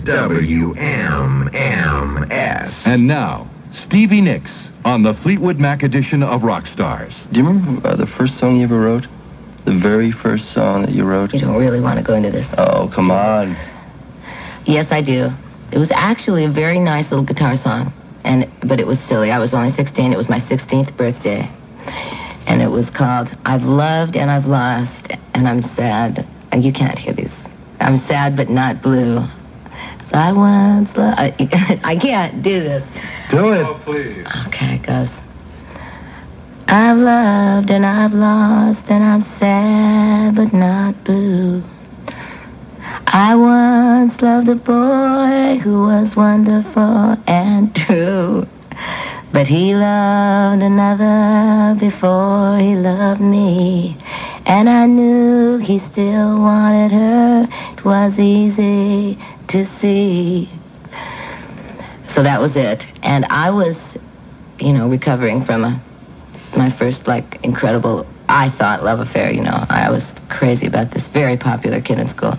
WMMS. And now, Stevie Nicks on the Fleetwood Mac edition of Rockstars. Do you remember the first song you ever wrote? The very first song that you wrote? You don't really want to go into this. Oh, come on. Yes, I do. It was actually a very nice little guitar song, but it was silly. I was only 16. It was my 16th birthday. And it was called I've Loved and I've Lost and I'm Sad. And you can't hear these. I'm sad but not blue. So I once loved... I can't do this. Do it. Oh, please. Okay, it goes. I've loved and I've lost and I'm sad but not blue. I once loved a boy who was wonderful and true. But he loved another before he loved me. And I knew he still wanted her. It was easy to see. So that was it. And I was, recovering from my first, incredible, I thought, love affair, I was crazy about this very popular kid in school.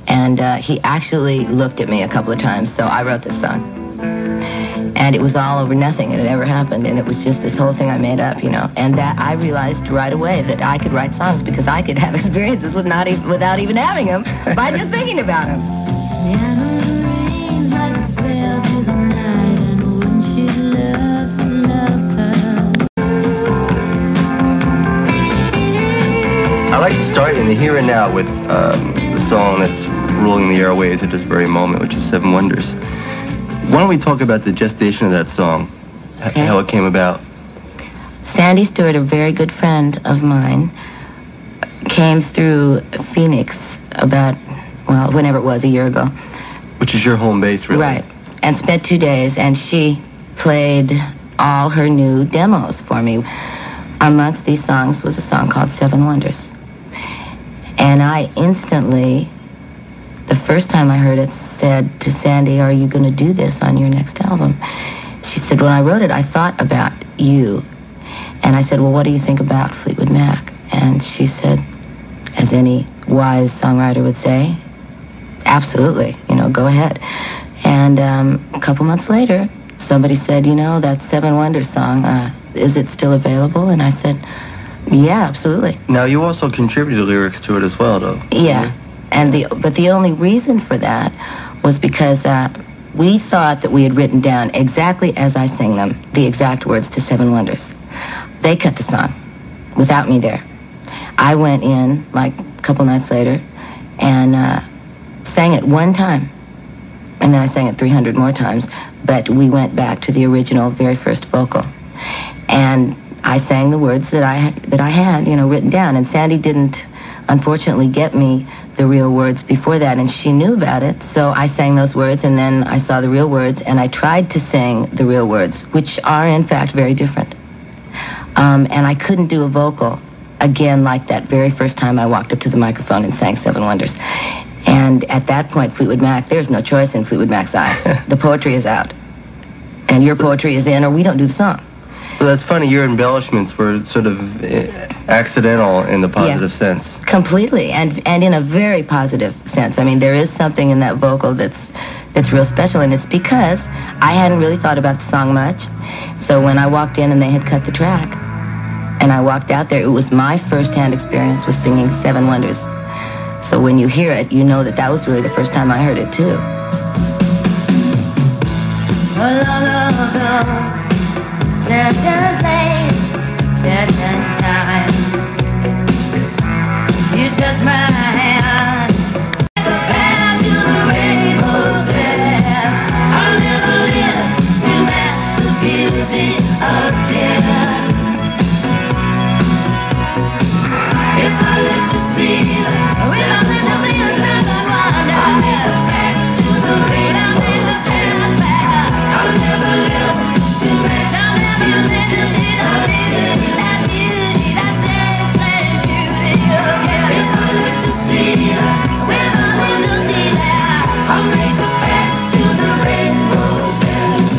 And he actually looked at me a couple of times, so I wrote this song. And it was all over nothing. It had ever happened, and it was just this whole thing I made up, And that I realized right away that I could write songs because I could have experiences without even having them, by just thinking about them. I like to start in the here and now with the song that's ruling the airwaves at this very moment, which is Seven Wonders. Why don't we talk about the gestation of that song, okay. How it came about? Sandy Stewart, a very good friend of mine, came through Phoenix whenever it was, a year ago. Which is your home base, really? Right, and spent 2 days, and she played all her new demos for me. Amongst these songs was a song called Seven Wonders. And I instantly, the first time I heard it, said to Sandy, are you going to do this on your next album? She said, when I wrote it, I thought about you. And I said, well, what do you think about Fleetwood Mac? And she said, as any wise songwriter would say, absolutely, go ahead. And a couple months later, somebody said, that Seven Wonders song, is it still available? And I said, yeah, absolutely. Now, you also contributed lyrics to it as well, though. Yeah, but the only reason for that was because we thought that we had written down exactly as I sang them, the exact words to Seven Wonders. They cut the song without me there. I went in, a couple nights later, and sang it one time. And then I sang it 300 more times, but we went back to the original, very first vocal. And I sang the words that I had, written down. And Sandy didn't, unfortunately, get me the real words before that, and she knew about it. So I sang those words, and then I saw the real words, and I tried to sing the real words, which are, in fact, very different. And I couldn't do a vocal again like that very first time I walked up to the microphone and sang Seven Wonders. And at that point, Fleetwood Mac, there's no choice in Fleetwood Mac's eyes. The poetry is out. And your poetry is in, or we don't do the song. So that's funny, your embellishments were sort of accidental in the positive sense. Completely, and in a very positive sense. I mean, there is something in that vocal that's real special, and it's because I hadn't really thought about the song much. So when I walked in and they had cut the track, and I walked out there, it was my first-hand experience with singing Seven Wonders. So when you hear it, you know that was really the first time I heard it, too. Certain place, certain time. You touch my hand, the path to the rainbow's edge. I'll never live to match the beauty again. If I live to see them, we'll only nothing but wonder. I'll never back to the rainbow's edge. I'll never live to match.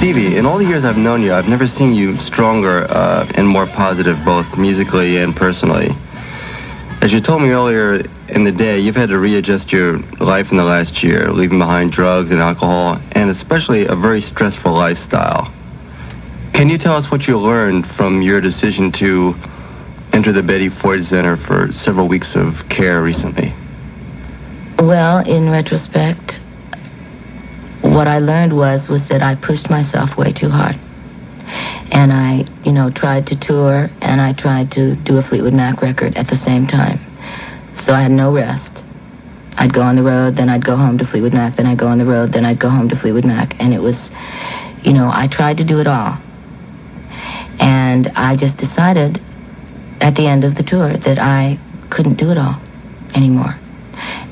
Stevie, in all the years I've known you, I've never seen you stronger and more positive, both musically and personally. As you told me earlier in the day, you've had to readjust your life in the last year, leaving behind drugs and alcohol, and especially a very stressful lifestyle. Can you tell us what you learned from your decision to enter the Betty Ford Center for several weeks of care recently? Well, in retrospect, what I learned was that I pushed myself way too hard. And I, tried to tour, and I tried to do a Fleetwood Mac record at the same time. So I had no rest. I'd go on the road, then I'd go home to Fleetwood Mac, then I'd go on the road, then I'd go home to Fleetwood Mac. And it was, I tried to do it all. And I just decided at the end of the tour that I couldn't do it all anymore.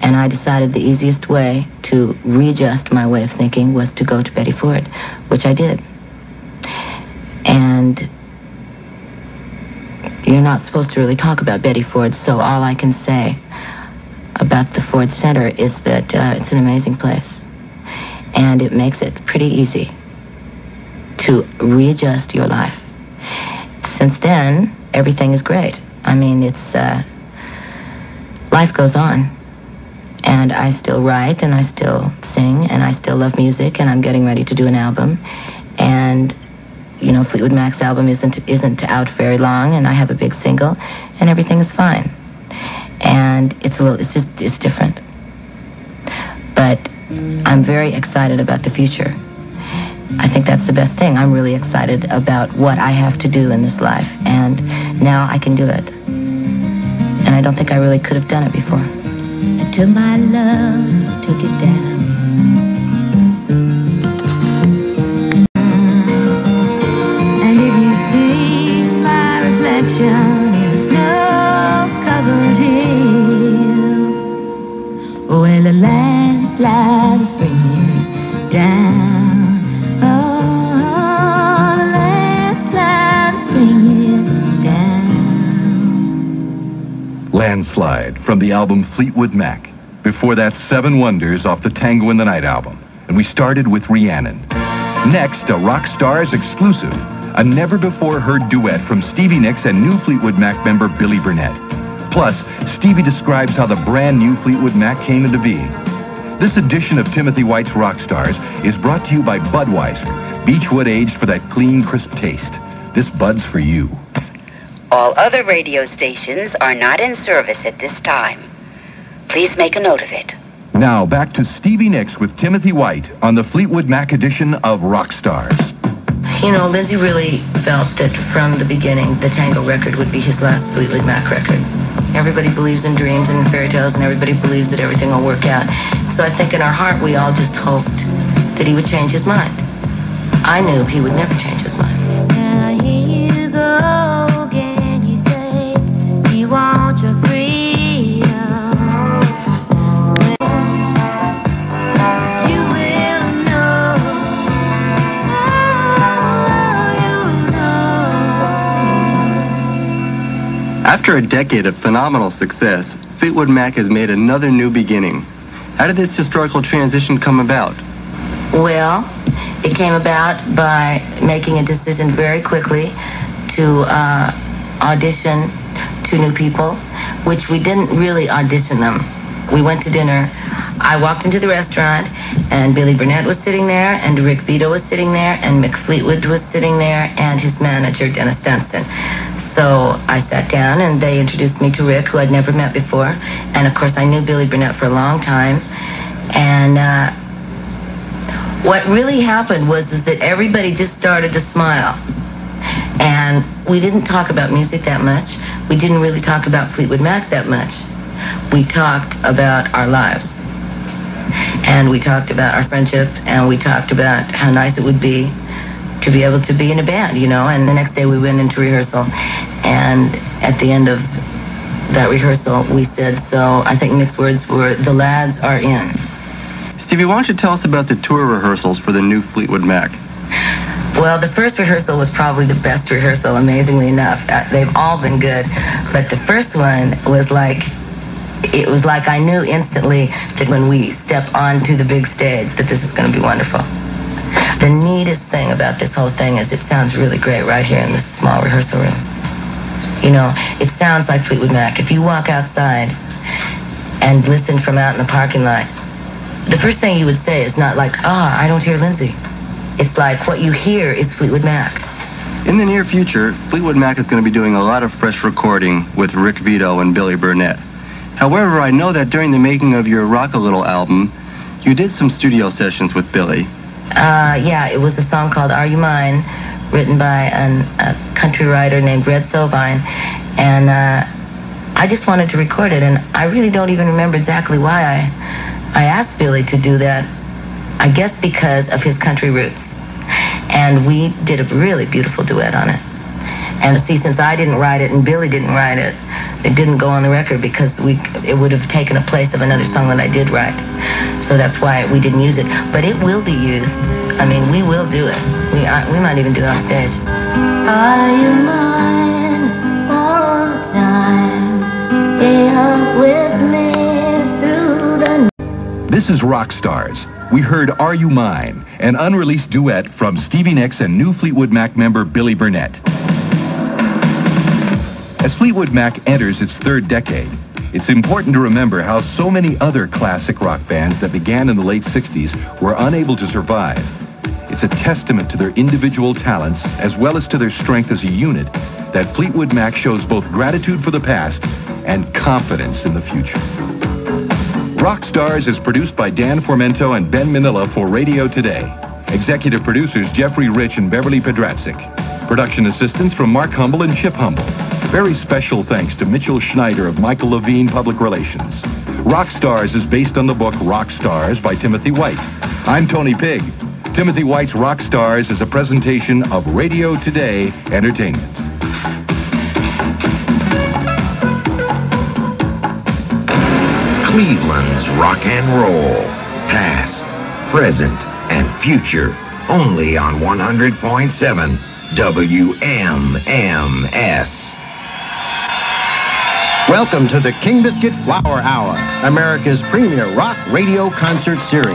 And I decided the easiest way to readjust my way of thinking was to go to Betty Ford, which I did. And you're not supposed to really talk about Betty Ford, so all I can say about the Ford Center is that it's an amazing place. And it makes it pretty easy to readjust your life. Since then, everything is great. I mean, it's life goes on. And I still write, and I still sing, and I still love music, and I'm getting ready to do an album. And Fleetwood Mac's album isn't out very long, and I have a big single, and everything is fine. And it's different. But I'm very excited about the future. I think that's the best thing. I'm really excited about what I have to do in this life, and now I can do it. And I don't think I really could have done it before. I took my love, took it down. And if you see my reflection in the snow-covered hills, well, a landslide will bring you down. Oh, a landslide will bring you down. Landslide from the album Fleetwood Mac. Before that, Seven Wonders off the Tango in the Night album. And we started with Rhiannon. Next, a Rock Stars exclusive, a never-before-heard duet from Stevie Nicks and new Fleetwood Mac member Billy Burnette. Plus, Stevie describes how the brand new Fleetwood Mac came into being. This edition of Timothy White's Rock Stars is brought to you by Budweiser, Beechwood aged for that clean, crisp taste. This Bud's for you. All other radio stations are not in service at this time. Please make a note of it. Now, back to Stevie Nicks with Timothy White on the Fleetwood Mac edition of Rock Stars. Lindsey really felt that from the beginning, the Tango record would be his last Fleetwood Mac record. Everybody believes in dreams and fairy tales, and everybody believes that everything will work out. So I think in our heart, we all just hoped that he would change his mind. I knew he would never change his mind. Now here you go again, you say you want your freedom. You will know, you'll know. After a decade of phenomenal success, Fleetwood Mac has made another new beginning. How did this historical transition come about? Well, it came about by making a decision very quickly to audition two new people, which we didn't really audition them. We went to dinner. I walked into the restaurant, and Billy Burnette was sitting there, and Rick Vito was sitting there, and Mick Fleetwood was sitting there, and his manager, Dennis Dunstan. So I sat down, and they introduced me to Rick, who I'd never met before. And, of course, I knew Billy Burnette for a long time. And what really happened was that everybody just started to smile. And we didn't talk about music that much. We didn't really talk about Fleetwood Mac that much. We talked about our lives. And we talked about our friendship, and we talked about how nice it would be to be able to be in a band, And the next day we went into rehearsal. And at the end of that rehearsal, we said, so I think Mick's words were, the lads are in. Stevie, why don't you tell us about the tour rehearsals for the new Fleetwood Mac? Well, the first rehearsal was probably the best rehearsal, amazingly enough. They've all been good. But the first one was like I knew instantly that when we step onto the big stage that this is going to be wonderful. The neatest thing about this whole thing is it sounds really great right here in this small rehearsal room. You know, it sounds like Fleetwood Mac. If you walk outside and listen from out in the parking lot, the first thing you would say is not like, I don't hear Lindsey. It's like what you hear is Fleetwood Mac. In the near future, Fleetwood Mac is going to be doing a lot of fresh recording with Rick Vito and Billy Burnette. However, I know that during the making of your Rock a Little album, you did some studio sessions with Billy. Yeah, it was a song called Are You Mine, written by a country writer named Red Sovine, and I just wanted to record it, and I really don't even remember exactly why I asked Billy to do that. I guess because of his country roots, and we did a really beautiful duet on it. And see, since I didn't write it and Billy didn't write it, it didn't go on the record because it would have taken a place of another song that I did write. So that's why we didn't use it. But it will be used. I mean, we will do it. We might even do it on stage. Are you mine all the time? Stay up with me through the night. This is Rock Stars. We heard Are You Mine, an unreleased duet from Stevie Nicks and new Fleetwood Mac member Billy Burnette. As Fleetwood Mac enters its third decade, it's important to remember how so many other classic rock bands that began in the late 60s were unable to survive. It's a testament to their individual talents as well as to their strength as a unit that Fleetwood Mac shows both gratitude for the past and confidence in the future. Rock Stars is produced by Dan Formento and Ben Manila for Radio Today. Executive producers Jeffrey Rich and Beverly Pedratsik. Production assistants from Mark Humble and Chip Humble. Very special thanks to Mitchell Schneider of Michael Levine Public Relations. Rock Stars is based on the book Rock Stars by Timothy White. I'm Tony Pigg. Timothy White's Rock Stars is a presentation of Radio Today Entertainment. Cleveland's rock and roll. Past, present, and future. Only on 100.7 WMMS. Welcome to the King Biscuit Flower Hour, America's premier rock radio concert series.